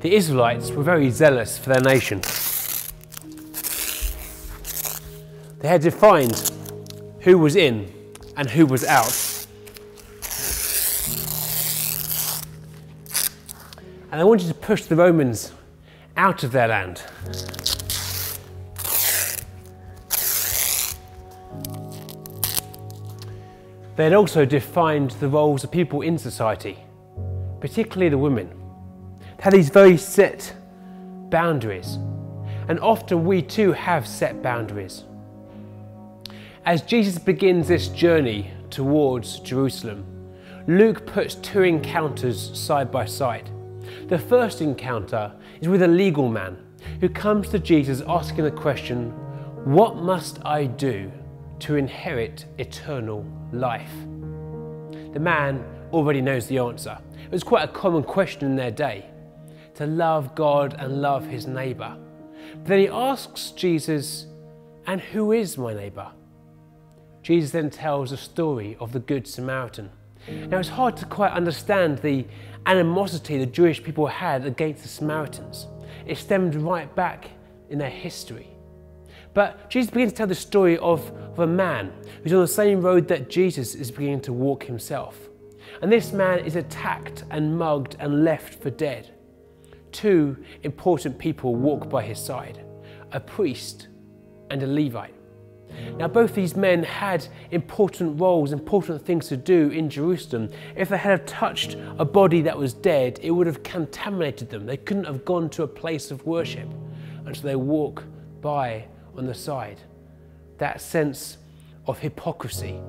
The Israelites were very zealous for their nation. They had defined who was in and who was out. And they wanted to push the Romans out of their land. They had also defined the roles of people in society, particularly the women. They had these very set boundaries, and often we too have set boundaries. As Jesus begins this journey towards Jerusalem, Luke puts two encounters side by side. The first encounter is with a legal man who comes to Jesus asking the question, "What must I do to inherit eternal life?" The man already knows the answer. It was quite a common question in their day, to love God and love his neighbour. But then he asks Jesus, "And who is my neighbour?" Jesus then tells the story of the Good Samaritan. Now it's hard to quite understand the animosity the Jewish people had against the Samaritans. It stemmed right back in their history. But Jesus begins to tell the story of a man who's on the same road that Jesus is beginning to walk himself. And this man is attacked and mugged and left for dead. Two important people walk by his side, a priest and a Levite. Now both these men had important roles, important things to do in Jerusalem. If they had touched a body that was dead, it would have contaminated them. They couldn't have gone to a place of worship, and so they walk by on the side. That sense of hypocrisy,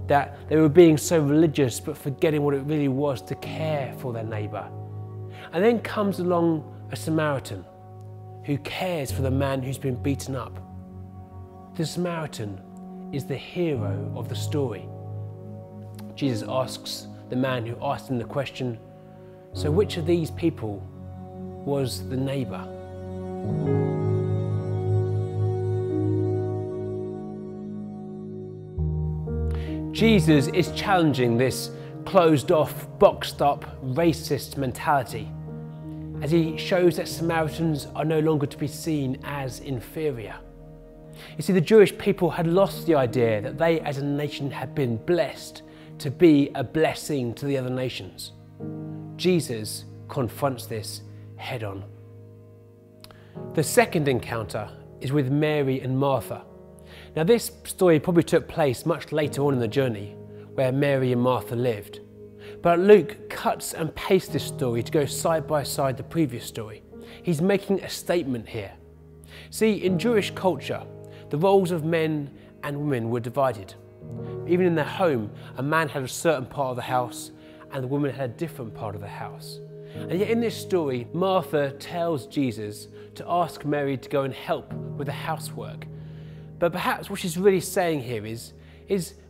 that they were being so religious but forgetting what it really was to care for their neighbour. And then comes along a Samaritan who cares for the man who's been beaten up. The Samaritan is the hero of the story. Jesus asks the man who asked him the question, "So which of these people was the neighbour?" Jesus is challenging this closed off, boxed up, racist mentality as he shows that Samaritans are no longer to be seen as inferior. You see, the Jewish people had lost the idea that they as a nation had been blessed to be a blessing to the other nations. Jesus confronts this head on. The second encounter is with Mary and Martha. Now this story probably took place much later on in the journey, where Mary and Martha lived. But Luke cuts and pastes this story to go side by side the previous story. He's making a statement here. See, in Jewish culture, the roles of men and women were divided. Even in their home, a man had a certain part of the house and the woman had a different part of the house. And yet in this story, Martha tells Jesus to ask Mary to go and help with the housework. But perhaps what she's really saying here is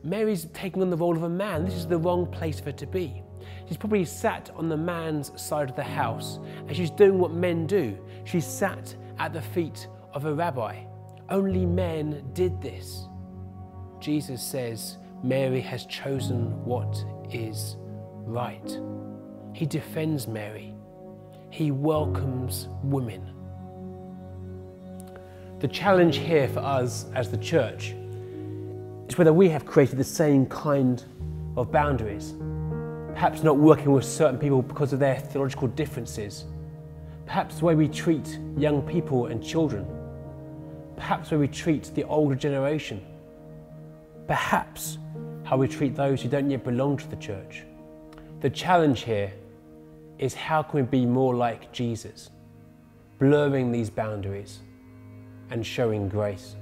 Mary's taking on the role of a man. This is the wrong place for her to be. She's probably sat on the man's side of the house and she's doing what men do. She's sat at the feet of a rabbi. Only men did this. Jesus says Mary has chosen what is right. He defends Mary. He welcomes women. The challenge here for us as the church is whether we have created the same kind of boundaries. Perhaps not working with certain people because of their theological differences. Perhaps the way we treat young people and children. Perhaps the way we treat the older generation. Perhaps how we treat those who don't yet belong to the church. The challenge here is how can we be more like Jesus, blurring these boundaries and showing grace.